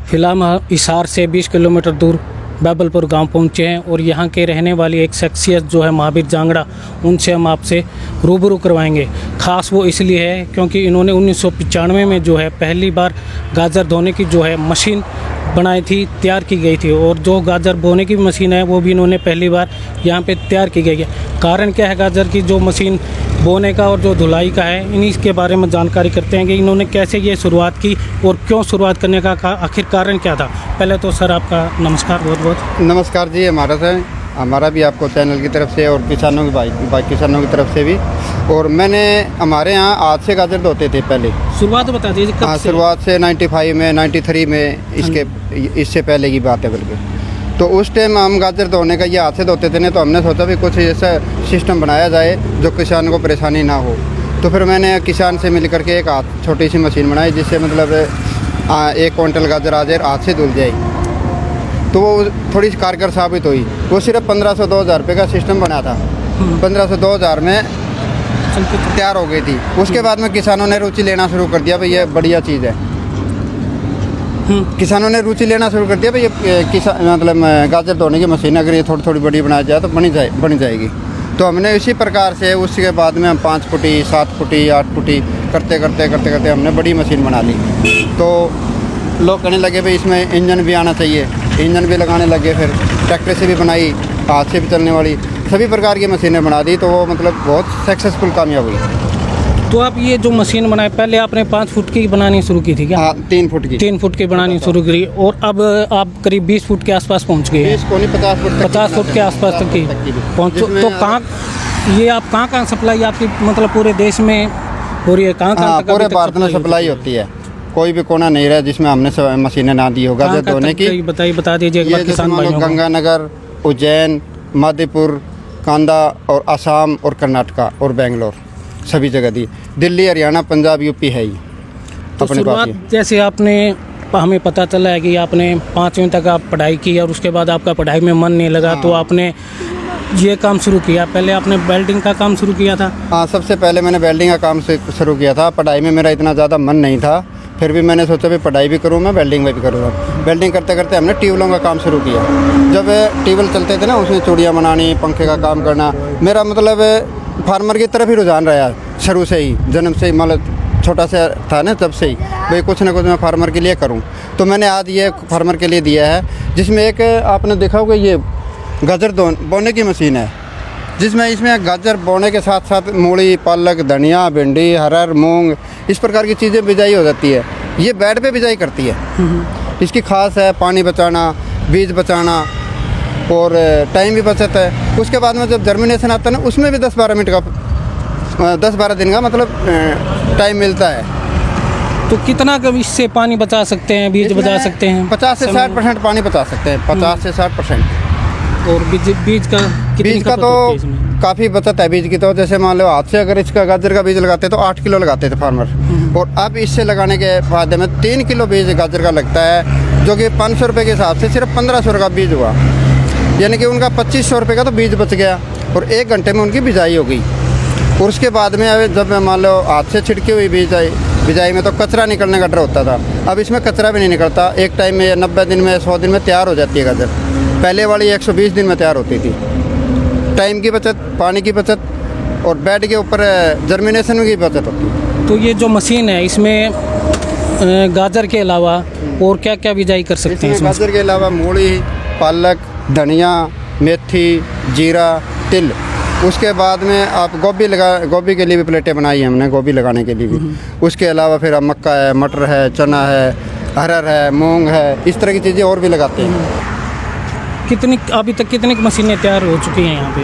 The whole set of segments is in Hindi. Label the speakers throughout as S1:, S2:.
S1: फिलहाल हम हिसार से 20 किलोमीटर दूर बैबलपुर गांव पहुंचे हैं और यहां के रहने वाली एक शख्सियत जो है महावीर जांगड़ा, उनसे हम आपसे रूबरू करवाएंगे। ख़ास वो इसलिए है क्योंकि इन्होंने 1995 में जो है पहली बार गाजर धोने की जो है मशीन बनाई थी, तैयार की गई थी। और जो गाजर बोने की मशीन है वो भी इन्होंने पहली बार यहाँ पे तैयार की गई है। कारण क्या है गाजर की जो मशीन बोने का और जो धुलाई का है, इन्हीं के बारे में जानकारी करते हैं कि इन्होंने कैसे ये शुरुआत की और क्यों शुरुआत करने का आखिर कारण क्या था। पहले तो सर आपका नमस्कार, बहुत बहुत
S2: नमस्कार जी। हमारा भी आपको चैनल की तरफ से और किसानों की भाई किसानों की तरफ से भी। और मैंने हमारे यहाँ हाथ से गाजर धोते थे पहले।
S1: शुरुआत बता दीजिए कब से?
S2: शुरुआत से 95 में 93 में, इससे पहले की बात है बल्कि। तो उस टाइम हम गाजर धोने का ये हाथ से धोते थे ना, तो हमने सोचा भी कुछ ऐसा सिस्टम बनाया जाए जो किसान को परेशानी ना हो। तो फिर मैंने किसान से मिल करके एक हाथ छोटी सी मशीन बनाई जिससे मतलब 1 क्विंटल गाजर आ जाए, हाथ से धुल जाए। तो वो थोड़ी कारगर साबित हुई। वो सिर्फ 1500-2000 रुपये का सिस्टम बना था। 1500-2000 में तैयार हो गई थी। उसके बाद में किसानों ने रुचि लेना शुरू कर दिया भाई ये बढ़िया चीज़ है। किसानों ने रुचि लेना शुरू कर दिया भाई ये मतलब गाजर धोने की मशीन अगर ये थोड़ी थोड़ी बड़ी बनाई जाए तो बनी जाएगी। तो हमने इसी प्रकार से उसके बाद में हम 5 फुटी 7 फुटी 8 फुटी करते हमने बड़ी मशीन बना ली। तो लोग कहने लगे भाई इसमें इंजन भी आना चाहिए, इंजन भी लगाने लगे। फिर ट्रैक्टर से भी बनाई, हाथ से भी चलने वाली सभी प्रकार की मशीनें बना दी। तो वो मतलब बहुत सक्सेसफुल कामयाब हुई।
S1: तो आप ये जो मशीन बनाए, पहले आपने 5 फुट की बनानी शुरू की थी क्या?
S2: हाँ, 3 फुट की।
S1: 3 फुट की बनानी शुरू करी और अब आप करीब 20 फुट के आसपास पहुंच गए हैं।
S2: 20 को नहीं
S1: 50 फुट के आसपास तक की पहुँचो। तो कहाँ ये आप कहाँ सप्लाई आपकी मतलब पूरे देश में हो रही है? कहाँ
S2: पूरे भारत में सप्लाई होती है। कोई भी कोना नहीं रहा जिसमें हमने मशीनें ना दी हो गाजर धोने की।
S1: बता दीजिए एक बार किसान भाइयों को।
S2: गंगानगर, उज्जैन, मध्यपुर, कांदा और असम और कर्नाटका और बेंगलोर सभी जगह दी। दिल्ली, हरियाणा, पंजाब, यूपी है ही।
S1: तो शुरुआत जैसे आपने हमें पता चला है कि आपने 5वीं तक आप पढ़ाई की और उसके बाद आपका पढ़ाई में मन नहीं लगा। तो आपने ये काम शुरू किया। पहले आपने वेल्डिंग का काम शुरू किया था?
S2: हाँ, सबसे पहले मैंने वेल्डिंग का काम शुरू किया था। पढ़ाई में मेरा इतना ज़्यादा मन नहीं था, फिर भी मैंने सोचा भी पढ़ाई भी करूँ मैं, वेल्डिंग में भी करूँगा। वेल्डिंग करते करते हमने ट्यूबलों का काम शुरू किया। जब ट्यूबवेल चलते थे ना, उसमें चूड़ियाँ बनानी, पंखे का काम करना। मेरा मतलब फार्मर की तरफ ही रुझान रहा शुरू से ही, जन्म से ही। मतलब छोटा सा था ना तब से ही भाई कुछ ना कुछ मैं फार्मर के लिए करूं। तो मैंने आज ये फार्मर के लिए दिया है, जिसमें एक आपने देखा होगा ये गाजर बोने की मशीन है, जिसमें इसमें गाजर बोने के साथ साथ मूली, पालक, धनिया, भिंडी, हरर, मूंग इस प्रकार की चीज़ें बिजाई हो जाती है। ये बेड पे बिजाई करती है। इसकी खास है पानी बचाना, बीज बचाना और टाइम भी बचत है। उसके बाद में जब जर्मिनेशन आता है ना, उसमें भी 10-12 दिन का मतलब टाइम मिलता है।
S1: तो कितना कब इससे पानी बचा सकते हैं, बीज बचा सकते हैं?
S2: 50 से 60% पानी बचा सकते हैं। 50 से 60%।
S1: और बीज का
S2: तो काफ़ी बचत है बीज की। तो जैसे मान लो हाथ से अगर इसका गाजर का बीज लगाते तो 8 किलो लगाते थे फार्मर, और अब इससे लगाने के फायदे में 3 किलो बीज गाजर का लगता है, जो कि 500 रुपये के हिसाब से सिर्फ 1500 का बीज हुआ। यानी कि उनका 2500 रुपये का तो बीज बच गया और 1 घंटे में उनकी बिजाई हो गई। और उसके बाद में जब मान लो हाथ से छिड़की हुई बिजाई में तो कचरा निकलने का डर होता था। अब इसमें कचरा भी नहीं निकलता। एक टाइम में 90 दिन में 100 दिन में तैयार हो जाती है गाजर। पहले वाली 120 दिन में तैयार होती थी। टाइम की बचत, पानी की बचत और बेड के ऊपर जर्मिनेशन की बचत होती है।
S1: तो ये जो मशीन है इसमें गाजर के अलावा और क्या क्या बिजाई कर सकते हैं?
S2: गाजर के अलावा मूली, पालक, धनिया, मेथी, जीरा, तिल। उसके बाद में आप गोभी के लिए भी प्लेटें बनाई हैं हमने, गोभी लगाने के लिए भी। उसके अलावा फिर आप मक्का है, मटर है, चना है, हरर है, मूंग है, इस तरह की चीज़ें और भी लगाते हैं।
S1: अभी तक कितनी मशीनें तैयार हो चुकी हैं यहाँ पे?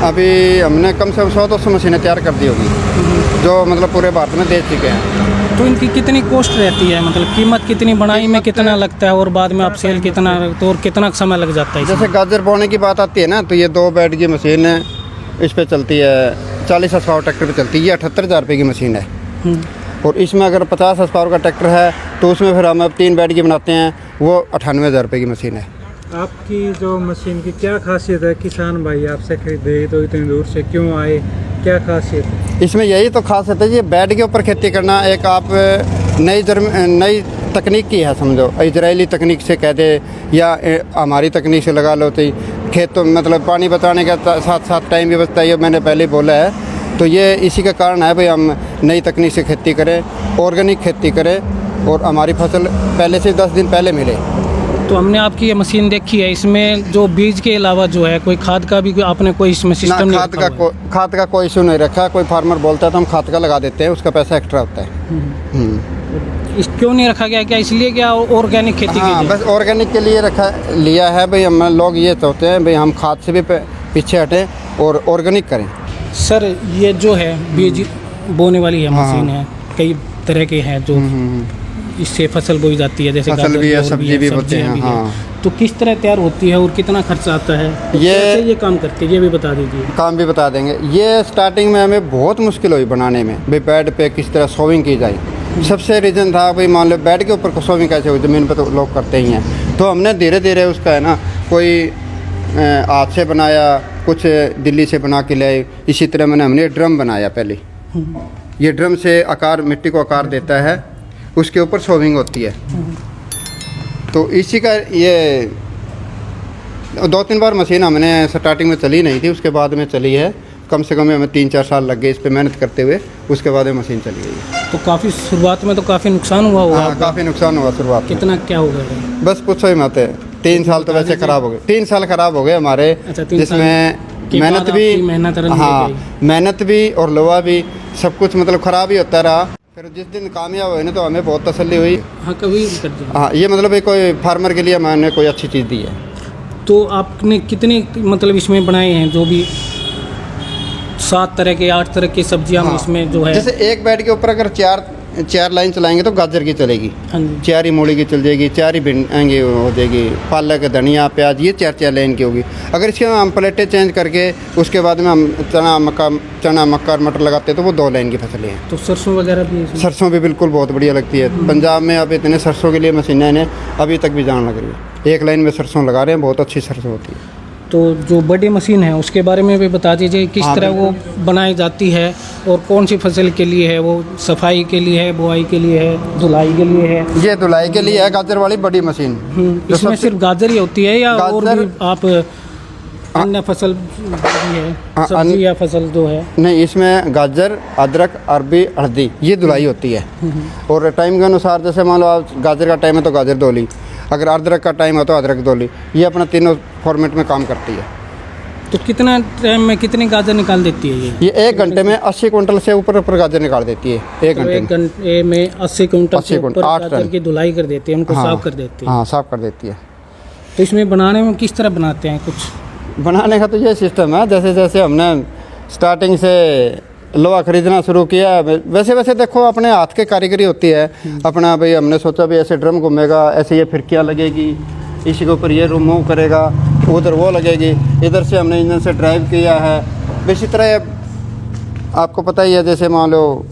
S2: अभी हमने कम से कम 100-200 मशीनें तैयार कर दी होगी, जो मतलब पूरे भारत में दे चुके हैं।
S1: तो इनकी कितनी कॉस्ट रहती है, मतलब कीमत कितनी, बनाई में कितना लगता है और बाद में आप सेल कितना, तो और कितना समय लग जाता है?
S2: जैसे गाजर बोने की बात आती है ना, तो ये 2 बेड की मशीन है, इस पर चलती है 40 हॉर्स पावर ट्रैक्टर पे चलती है। ये 78,000 रुपये की मशीन है। और इसमें अगर 50 हॉर्स पावर का ट्रैक्टर है तो उसमें फिर हम 3 बेड की बनाते हैं, वो 98,000 रुपये की मशीन है।
S3: आपकी जो मशीन की क्या खासियत है? किसान भाई आपसे खरीदे तो इतनी दूर से क्यों आए, क्या खासियत है
S2: इसमें? यही तो खासियत है, ये बेड के ऊपर खेती करना। एक आप नई तकनीक की है, समझो इजरायली तकनीक से कह दे या हमारी तकनीक से लगा लो, तो खेतों मतलब पानी बचाने के साथ साथ टाइम भी बचता है, ये मैंने पहले बोला है। तो ये इसी का कारण है भाई, हम नई तकनीक से खेती करें, ऑर्गेनिक खेती करें और हमारी फसल पहले से 10 दिन पहले मिले।
S1: तो हमने आपकी ये मशीन देखी है, इसमें जो बीज के अलावा जो है कोई खाद का भी आपने कोई इसमें सिस्टम नहीं रखा हुआ है?
S2: खाद का कोई इशू नहीं रखा। कोई फार्मर बोलता है तो हम खाद का लगा देते हैं, उसका पैसा एक्स्ट्रा होता है।
S1: इस क्यों नहीं रखा गया, क्या इसलिए क्या ऑर्गेनिक खेती
S2: हाँ,
S1: के लिए?
S2: बस ऑर्गेनिक के लिए लिया है भाई। हम लोग ये चाहते हैं भाई हम खाद से भी पीछे हटें और ऑर्गेनिक करें।
S1: सर ये जो है बीज बोने वाली है मशीन है, कई तरह के हैं जो इससे फसल बोई जाती है, जैसे
S2: फसल भी है, सब्जी भी होते हैं। हाँ,
S1: तो किस तरह तैयार होती है और कितना खर्चा आता है, तो कैसे ये काम करती है ये भी बता दीजिए।
S2: काम भी बता देंगे। ये स्टार्टिंग में हमें बहुत मुश्किल हुई बनाने में, भाई बेड पे किस तरह सोविंग की जाए। सबसे रीज़न था भाई, मान लो बेड के ऊपर सोविंग कैसे हुई, ज़मीन पर तो लोग करते ही हैं। तो हमने धीरे धीरे उसका है ना, कोई हाथ से बनाया, कुछ दिल्ली से बना के लाए। इसी तरह हमने ड्रम बनाया पहले। ये ड्रम से आकार, मिट्टी को आकार देता है, उसके ऊपर सोविंग होती है। तो इसी का ये 2-3 बार मशीन हमने स्टार्टिंग में चली नहीं थी, उसके बाद में चली है। कम से कम हमें 3-4 साल लग गए इस पे मेहनत करते हुए, उसके बाद में मशीन चली गई।
S1: तो काफ़ी शुरुआत में तो काफ़ी नुकसान हुआ होगा?
S2: हाँ, काफ़ी नुकसान हुआ शुरुआत में।
S1: कितना क्या हो गया?
S2: बस पूछो ही मत है। 3 साल तो वैसे ख़राब हो गए, 3 साल ख़राब हो गए हमारे।
S1: अच्छा, 3
S2: जिसमें मेहनत भी, हाँ मेहनत भी और लोहा भी, सब कुछ मतलब ख़राब ही होता रहा। फिर जिस दिन कामयाब हुए ना तो हमें बहुत तसल्ली हुई।
S1: हाँ, कभी कर दीजिए।
S2: हाँ, ये मतलब एक कोई फार्मर के लिए मैंने कोई अच्छी चीज़ दी है।
S1: तो आपने कितने मतलब इसमें बनाए हैं, जो भी 7 तरह के 8 तरह की सब्जियां
S2: हाँ,
S1: इसमें जो है?
S2: जैसे एक बेड के ऊपर अगर 4 लाइन चलाएंगे तो गाजर की चलेगी,
S1: हाँ जी।
S2: 4 ही मूली की चल जाएगी, 4 ही भिंडी हो जाएगी, पालक, धनिया, प्याज, ये 4 लाइन की होगी। अगर इसके हम प्लेटें चेंज करके उसके बाद में हम चना मक्का और मटर लगाते हैं तो वो 2 लाइन की फसलें हैं।
S1: तो सरसों वगैरह भी इसमें?
S2: सरसों भी बिल्कुल बहुत बढ़िया लगती है। पंजाब में अब इतने सरसों के लिए मशीनें हैं, अभी तक भी जान लग रही है। 1 लाइन में सरसों लगा रहे हैं, बहुत अच्छी सरसों होती है।
S1: तो जो बड़ी मशीन है उसके बारे में भी बता दीजिए, किस तरह वो बनाई जाती है और कौन सी फसल के लिए है? वो सफाई के लिए है, बुआई के लिए है, धुलाई के लिए है?
S2: ये धुलाई के लिए है, गाजर वाली बड़ी मशीन।
S1: इसमें सिर्फ गाजर ही होती है या और भी आप अन्य फसल भी है, सब्जी या फसल जो है?
S2: नहीं, इसमें गाजर, अदरक, अरबी, हल्दी, ये धुलाई होती है। और टाइम के अनुसार, जैसे मान लो आप गाजर का टाइम है तो गाजर धो ली, अगर अदरक का टाइम है तो अदरक धो ली। ये अपना तीनों फॉर्मेट में काम करती है।
S1: तो कितना टाइम में कितनी गाजर निकाल देती है
S2: ये 1 घंटे में 80 कुंटल से ऊपर गाजर निकाल देती है। 1 घंटे
S1: एक घंटे में 80 कुंटल से ऊपर
S2: 8
S1: गाजर की धुलाई कर देती है, उनको
S2: हाँ,
S1: साफ कर देती है।
S2: हाँ, साफ कर देती है।
S1: तो इसमें बनाने में किस तरह बनाते हैं? कुछ
S2: बनाने का तो ये सिस्टम है, जैसे जैसे हमने स्टार्टिंग से लोहा खरीदना शुरू किया, वैसे वैसे देखो अपने हाथ के कारीगरी होती है अपना। भाई हमने सोचा भी ऐसे ड्रम घूमेगा, ऐसे ये फिरकियाँ लगेगी, इसी के ऊपर ये मूव करेगा, उधर वो लगेगी, इधर से हमने इंजन से ड्राइव किया है। इसी तरह आपको पता ही है, जैसे मान लो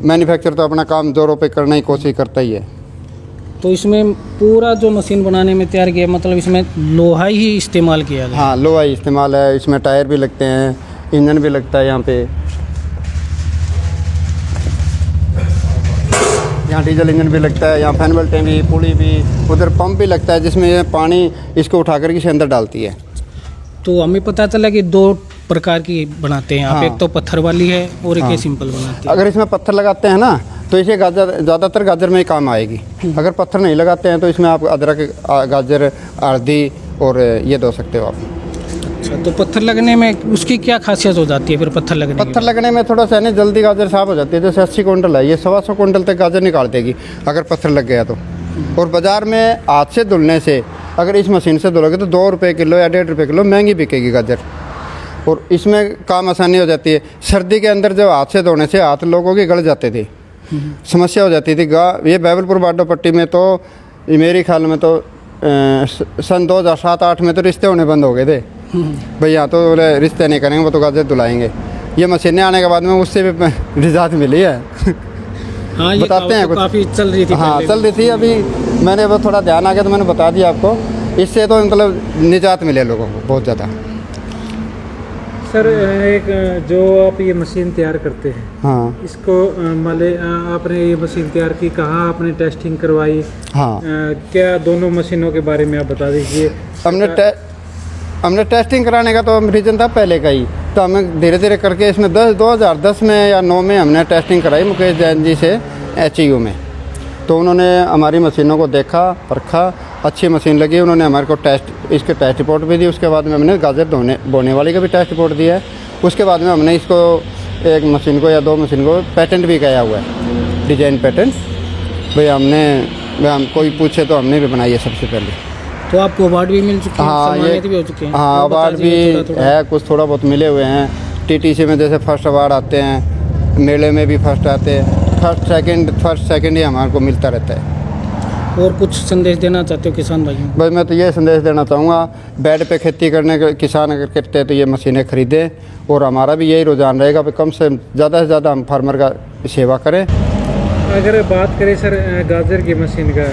S2: मैन्युफैक्चर तो अपना काम जोरों पे करने की कोशिश करता ही है।
S1: तो इसमें पूरा जो मशीन बनाने में तैयार किया, मतलब इसमें लोहा ही इस्तेमाल किया गया?
S2: हाँ, लोहा ही इस्तेमाल है। इसमें टायर भी लगते हैं, इंजन भी लगता है। यहाँ डीजल इंजन भी लगता है, यहाँ फैन बेल्टें भी, पुली भी, उधर पंप भी लगता है जिसमें ये पानी इसको उठा कर के अंदर डालती है।
S1: तो हमें पता चला कि 2 प्रकार की बनाते हैं आप।
S2: हाँ।
S1: एक तो पत्थर वाली है और एक
S2: हाँ।
S1: ये सिंपल बनाते हैं।
S2: अगर इसमें पत्थर लगाते हैं ना तो इसे गाजर, ज़्यादातर गाजर में ही काम आएगी। अगर पत्थर नहीं लगाते हैं तो इसमें आप अदरक, गाजर, हल्दी और ये धो सकते हो आप।
S1: अच्छा, तो पत्थर लगने में उसकी क्या खासियत हो जाती है फिर? पत्थर लगने
S2: में थोड़ा सा नहीं जल्दी गाजर साफ हो जाती है। जैसे 80 कुंटल है, ये 125 कुंटल तक गाजर निकाल देगी अगर पत्थर लग गया तो। और बाज़ार में हाथ से धुलने से, अगर इस मशीन से धुलोगे तो 2 रुपये किलो या 1.5 रुपये किलो महंगी बिकेगी गाजर। और इसमें काम आसानी हो जाती है। सर्दी के अंदर जब हाथ से धोने से हाथ लोगों के गल जाते थे, समस्या हो जाती थी। ये बहबलपुर बाडो पट्टी में तो मेरे ख्याल में तो सन 2007-8 में तो रिश्ते होने बंद हो गए थे। भाई यहाँ तो बोले रिश्ते नहीं करेंगे, वो तो गाजर धुलाएंगे। ये मशीनें आने के बाद में उससे भी निजात मिली है।
S1: हाँ, ये
S2: बताते हैं
S1: तो
S2: कुछ।
S1: काफ़ी चल रही थी।
S2: हाँ, चल रही थी। अभी मैंने वो थोड़ा ध्यान आ गया तो मैंने बता दिया आपको। इससे तो मतलब निजात मिले लोगों को बहुत ज़्यादा।
S3: सर एक जो आप ये मशीन तैयार करते हैं,
S2: हाँ
S3: इसको आपने ये मशीन तैयार की, कहाँ आपने टेस्टिंग करवाई?
S2: हाँ
S3: क्या दोनों मशीनों के बारे में आप बता दीजिए।
S2: हमने टेस्टिंग कराने का तो रीज़न था पहले का ही, तो हमें धीरे धीरे करके इसमें 2010 में या 9 में हमने टेस्टिंग कराई मुकेश जैन जी से HEU में। तो उन्होंने हमारी मशीनों को देखा, परखा, अच्छी मशीन लगी, उन्होंने हमारे को इसके टेस्ट रिपोर्ट भी दी। उसके बाद में हमने गाजर बोने वाली का भी टेस्ट रिपोर्ट दिया है। उसके बाद में हमने इसको एक मशीन को या 2 मशीन को पेटेंट भी किया हुआ है, डिजाइन पेटेंट। भाई हम कोई पूछे तो हमने भी बनाई है सबसे पहले।
S1: तो आपको अवार्ड भी मिल चुके हैं, सम्मानित भी हो चुके हैं?
S2: हाँ,
S1: वो बता
S2: अवार्ड भी
S1: दीजिए थोड़ा-थोड़ा।
S2: है, कुछ थोड़ा बहुत मिले हुए हैं। TTC में जैसे फर्स्ट अवार्ड आते हैं, मेले में भी फर्स्ट आते हैं, फर्स्ट सेकंड ही हमारे को मिलता रहता है।
S1: और कुछ संदेश देना चाहते हो किसान भाइयों को?
S2: बस मैं तो ये संदेश देना चाहूँगा, बेड पे खेती करने के किसान अगर करते हैं तो ये मशीनें खरीदें, और हमारा भी यही रुझान रहेगा कि कम से ज़्यादा हम फार्मर का सेवा करें।
S3: अगर बात करें सर गाजर की मशीन का,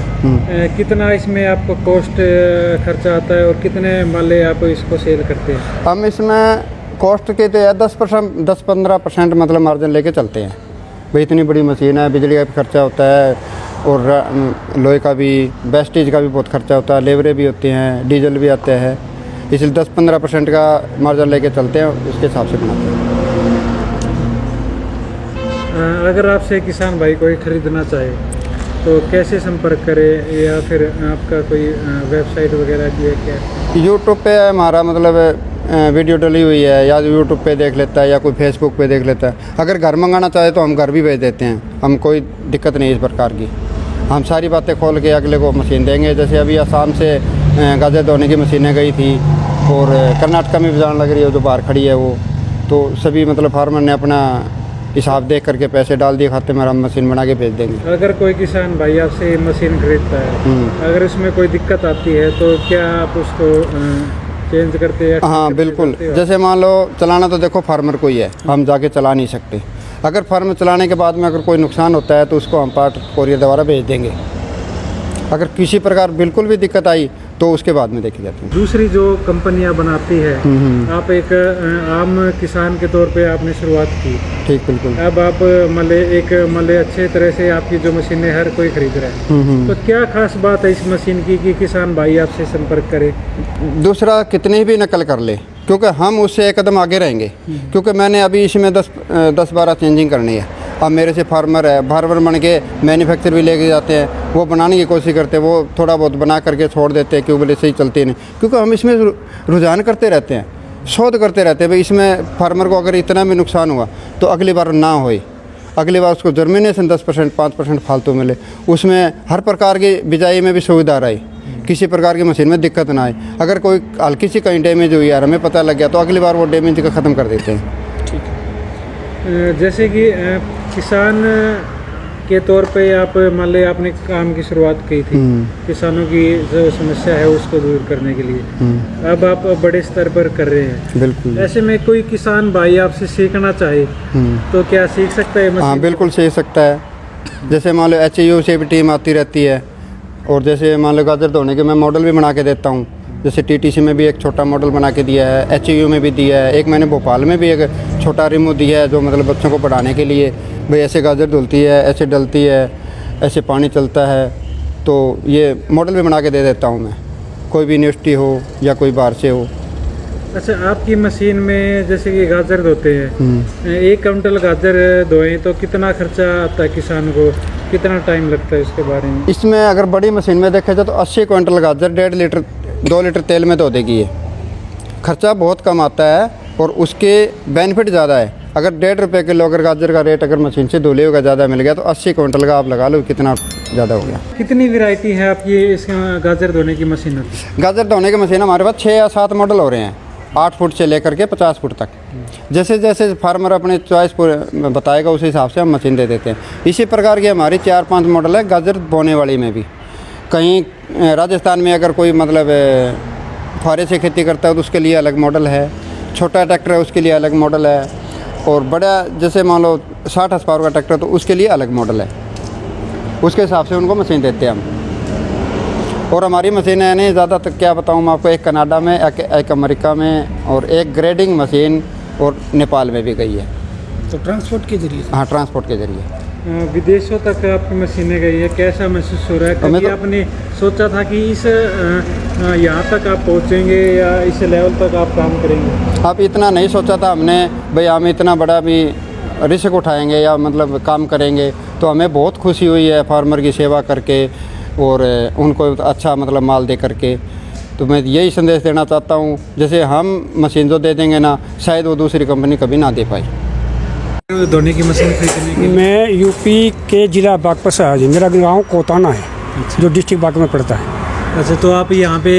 S3: कितना इसमें आपको कॉस्ट खर्चा आता है और कितने माले आप इसको सेल करते हैं?
S2: हम इसमें कॉस्ट के तो 10-15% मतलब मार्जिन लेके चलते हैं। भाई इतनी बड़ी मशीन है, बिजली का भी खर्चा होता है, और लोहे का भी, वेस्टेज का भी बहुत खर्चा होता है, लेबरें भी होती हैं, डीजल भी आते हैं, इसलिए 10-15% का मार्जिन लेके चलते हैं, उसके हिसाब से बनाते हैं।
S3: अगर आपसे किसान भाई कोई ख़रीदना चाहे तो कैसे संपर्क करे, या फिर आपका कोई वेबसाइट वगैरह की है क्या?
S2: यूट्यूब पे हमारा मतलब वीडियो डली हुई है, या यूट्यूब पे देख लेता है या कोई फेसबुक पे देख लेता है। अगर घर मंगाना चाहे तो हम घर भी भेज देते हैं, हम कोई दिक्कत नहीं इस प्रकार की। हम सारी बातें खोल के अगले को मशीन देंगे। जैसे अभी आसाम से गाजर धोने की मशीनें गई थी, और कर्नाटका में भी जाने लग रही है, जो बाहर खड़ी है वो। तो सभी मतलब फार्मर ने अपना हिसाब देख करके पैसे डाल दिए खाते में, हम मशीन बना के भेज देंगे।
S3: अगर कोई किसान भाई आपसे मशीन खरीदता है, अगर उसमें कोई दिक्कत आती है तो क्या आप उसको चेंज करते हैं?
S2: हाँ बिल्कुल। जैसे मान लो चलाना तो देखो फार्मर को ही है, हम जाके चला नहीं सकते। अगर फार्म चलाने के बाद में अगर कोई नुकसान होता है तो उसको हम पार्ट कोरियर द्वारा भेज देंगे। अगर किसी प्रकार बिल्कुल भी दिक्कत आई तो उसके बाद में देखी जाती है।
S3: दूसरी जो कंपनियां बनाती है, आप एक आम किसान के तौर पे आपने शुरुआत की,
S2: ठीक बिल्कुल।
S3: अब आप मले अच्छे तरह से आपकी जो मशीनें हर कोई खरीद रहा है, तो क्या खास बात है इस मशीन की कि किसान भाई आपसे संपर्क करे? दूसरा,
S2: कितनी भी नकल कर ले, क्योंकि हम उससे एक कदम आगे रहेंगे। क्योंकि मैंने अभी इसमें 10-12 चेंजिंग करनी है। अब मेरे से फार्मर बन के मैन्युफैक्चर भी लेके जाते हैं, वो बनाने की कोशिश करते हैं, वो थोड़ा बहुत बना करके छोड़ देते हैं, क्योंकि सही चलती नहीं। क्योंकि हम इसमें रुझान करते रहते हैं, शोध करते रहते हैं। भाई इसमें फार्मर को अगर इतना भी नुकसान हुआ तो अगली बार ना होए, अगली बार उसको जर्मिनेशन 10% 5% फालतू मिले, उसमें हर प्रकार की बिजाई में भी सुविधा रहे, किसी प्रकार की मशीन में दिक्कत ना आए। अगर कोई हल्की सी कहीं डैमेज हुई यार हमें पता लग गया तो अगली बार वो डैमेज का ख़त्म कर देते हैं।
S3: जैसे कि किसान के तौर पे आप मान लें आपने काम की शुरुआत की थी, किसानों की जो समस्या है उसको दूर करने के लिए, अब आप बड़े स्तर पर कर रहे हैं।
S2: बिल्कुल।
S3: ऐसे में कोई किसान भाई आपसे सीखना चाहे तो क्या सीख सकता है?
S2: हाँ बिल्कुल सीख सकता है। जैसे मान लो HEU से भी टीम आती रहती है, और जैसे मान लो गाजर धोने के मैं मॉडल भी बना के देता हूँ। जैसे TTC में भी एक छोटा मॉडल बना के दिया है, HEU में भी दिया है, एक मैंने भोपाल में भी एक छोटा रिमो दिया है, जो मतलब बच्चों को पढ़ाने के लिए, भाई ऐसे गाजर धुलती है, ऐसे डलती है, ऐसे पानी चलता है। तो ये मॉडल भी बना के दे देता हूँ मैं, कोई भी यूनिवर्सिटी हो या कोई बाहर से हो।
S3: अच्छा, आपकी मशीन में जैसे कि गाजर धोते हैं, 1 क्विंटल गाजर धोएं तो कितना खर्चा आता है किसान को, कितना टाइम लगता है इसके बारे में?
S2: इसमें अगर बड़ी मशीन में देखा जाए तो 80 क्विंटल गाजर 1.5 लीटर 2 लीटर तेल में धो देगी। ये खर्चा बहुत कम आता है और उसके बेनिफिट ज़्यादा है। अगर 1.5 रुपये किलो अगर गाजर का रेट अगर मशीन से धुले होगा ज़्यादा मिल गया तो 80 क्विंटल का आप लगा लो, कितना ज़्यादा हो गया।
S3: कितनी वैरायटी है आपकी इस गाजर धोने की मशीन?
S2: गाजर धोने की मशीन हमारे पास 6 या 7 मॉडल हो रहे हैं, 8 फुट से लेकर के 50 फुट तक। जैसे जैसे फार्मर अपने चॉइस बताएगा उस हिसाब से हम मशीन दे देते हैं। इसी प्रकार की हमारी 4-5 मॉडल है गाजर बोने वाली में भी। कहीं राजस्थान में अगर कोई मतलब फुहारे से खेती करता है तो उसके लिए अलग मॉडल है, छोटा ट्रैक्टर है उसके लिए अलग मॉडल है, और बड़ा जैसे मान लो 60 हॉर्स पावर का ट्रैक्टर तो उसके लिए अलग मॉडल है। उसके हिसाब से उनको मशीन देते हैं हम। और हमारी मशीनें नहीं ज़्यादा तक क्या बताऊँ मैं आपको, एक कनाडा में, एक अमेरिका में, और एक ग्रेडिंग मशीन और नेपाल में भी गई है।
S1: तो ट्रांसपोर्ट के जरिए से?
S2: हाँ, ट्रांसपोर्ट के ज़रिए।
S3: विदेशों तक आपकी मशीनें गई है, कैसा महसूस हो रहा है?
S2: हमें
S3: कभी
S2: तो-
S3: आपने सोचा था कि इस यहाँ तक आप पहुँचेंगे या इस लेवल तक आप काम करेंगे?
S2: अब इतना नहीं सोचा था हमने भाई, हम इतना बड़ा भी रिस्क उठाएंगे या मतलब काम करेंगे। तो हमें बहुत खुशी हुई है फार्मर की सेवा करके और उनको अच्छा मतलब माल दे करके। तो मैं यही संदेश देना चाहता हूँ, जैसे हम मशीन जो दे देंगे ना, शायद वो दूसरी कंपनी कभी ना दे पाई।
S3: धोने की मशीन खरीदने के लिए
S4: मैं यूपी के जिला बागपत से आया जी। मेरा गांव कोताना है, जो डिस्ट्रिक्ट बाग में पड़ता है।
S3: अच्छा, तो आप यहाँ पे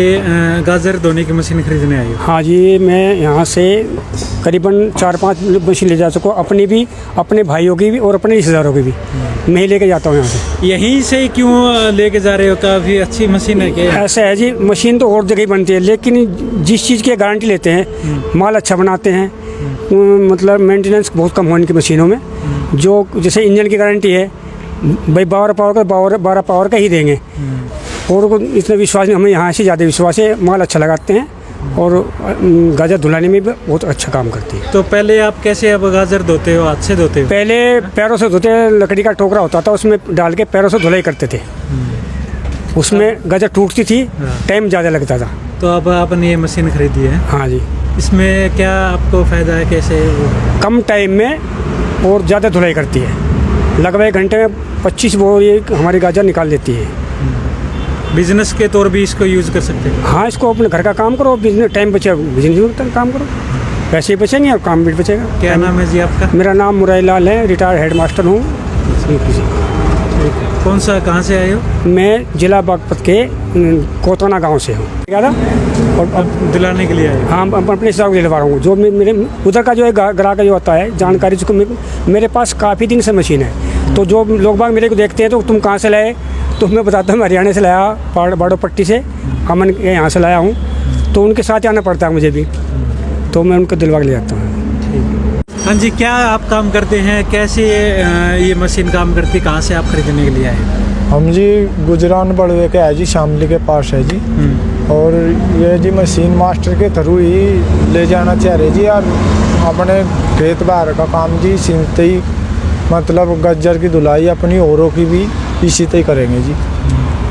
S3: गाजर धोने की मशीन खरीदने आए हो?
S4: हाँ जी, मैं यहाँ से करीबन 4-5 मशीन ले जा सकूँ, अपनी भी, अपने भाइयों की भी और अपने रिश्तेदारों की भी। मैं ही लेके जाता हूँ यहाँ से।
S3: यहीं से क्यों लेके जा रहे हो? काफ़ी अच्छी मशीन है क्या?
S4: ऐसा है जी, मशीन तो और जगह ही बनती है, लेकिन जिस चीज़ की गारंटी लेते हैं, माल अच्छा बनाते हैं, मतलब मेंटेनेंस बहुत कम होने की मशीनों में। जो जैसे इंजन की गारंटी है भाई 12 पावर का ही देंगे, और इतना विश्वास नहीं, हमें यहाँ से ज़्यादा विश्वास है। माल अच्छा लगाते हैं और गाजर धुलाने में भी बहुत अच्छा काम करती है।
S3: तो पहले आप कैसे अब गाजर धोते हो? हाथ से धोते हो?
S4: पहले पैरों से धोते, लकड़ी का टोकरा होता था, उसमें डाल के पैरों से धुलाई करते थे। उसमें गाजर टूटती थी, टाइम ज़्यादा लगता था।
S3: तो अब आपने ये मशीन खरीदी है,
S4: हाँ जी,
S3: इसमें क्या आपको फ़ायदा है? कैसे?
S4: कम टाइम में और ज़्यादा धुलाई करती है। लगभग 1 घंटे में 25 बोर ये हमारी गाजर निकाल देती है।
S3: बिजनेस के तौर भी इसको यूज़ कर सकते हैं?
S4: हाँ, इसको अपने घर का काम करो, बिजनेस टाइम बचे, बिजनेस में काम करो, पैसे बचेंगे और काम भी बचेगा।
S3: क्या नाम है जी आपका?
S4: मेरा नाम मुरारी लाल है, रिटायर्ड हेडमास्टर हूँ।
S3: कौन सा, कहाँ से आए हो?
S4: मैं जिला बागपत के कोताना गांव से हूँ। और
S3: अब दिलाने के लिए आए हो?
S4: हाँ, अपने हिसाब से दिलवा रहा हूँ। जो मेरे उधर का जो है ग्राहक जो होता है, जानकारी जिसको मेरे पास काफ़ी दिन से मशीन है। तो जो लोग बाग मेरे को देखते हैं, तो तुम कहाँ से लाए, तो मैं बताता हूँ हरियाणा से लाया, बाड़ो पट्टी से, अमन के यहाँ से लाया हूँ। तो उनके साथ आना पड़ता है मुझे भी, तो मैं उनको दिलवा के ले जाता हूँ।
S3: हाँ जी, क्या आप काम करते हैं? कैसे ये मशीन काम करती? कहाँ से आप खरीदने के लिए आए?
S5: हम जी गुजरान बड़वे के है जी, शामली के पास है जी। और ये जी मशीन मास्टर के थ्रू ही ले जाना चाह रहे जी। यार अपने खेत बाहर का काम जी सीनते ही, मतलब गज्जर की धुलाई अपनी औरों की भी इसी तरह करेंगे जी।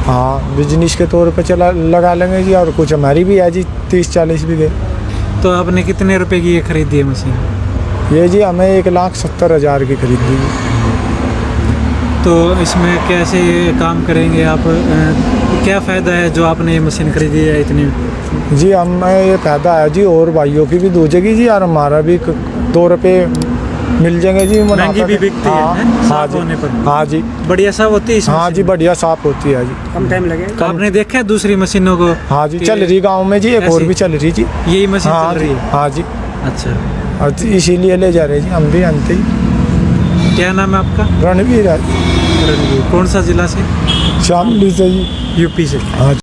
S5: हाँ, बिजनेस के तौर पे चला लगा लेंगे जी। और कुछ हमारी भी है जी, 30-40 बीघे।
S3: तो आपने कितने रुपए की ये खरीदी है मशीन?
S5: ये जी हमें 1,70,000 की खरीदी जी।
S3: तो इसमें कैसे काम करेंगे आप? क्या फ़ायदा है जो आपने ये मशीन खरीदी है इतनी?
S5: जी हमें ये फायदा है जी, और भाइयों की भी दूजेगी जी, और हमारा भी 2 रुपये मिल जाएंगे जी।
S3: महंगी भी बिकती है,
S5: हाँ
S3: साफ
S5: जी,
S3: होने पर?
S5: हाँ जी,
S3: बढ़िया साफ होती है इसमें?
S5: हाँ जी, बढ़िया साफ होती है जी।
S4: कम टाइम लगे।
S3: तो आपने देखा है दूसरी मशीनों को?
S5: हाँ जी,
S3: कि
S5: चल रही गांव में जी, एक और
S3: ऐसी?
S5: भी चल रही जी।
S3: यही मशीन
S5: हाँ
S3: चल रही
S5: जी,
S3: है?
S5: हाँ जी,
S3: अच्छा,
S5: और इसीलिए ले जा रहे जी हम भी अंत ही।
S3: क्या नाम है आपका?
S5: रणवीर है,
S3: रणवीर। कौन सा जिला से?
S5: शामली से जी।
S3: यूपी से।
S5: हाँ जी।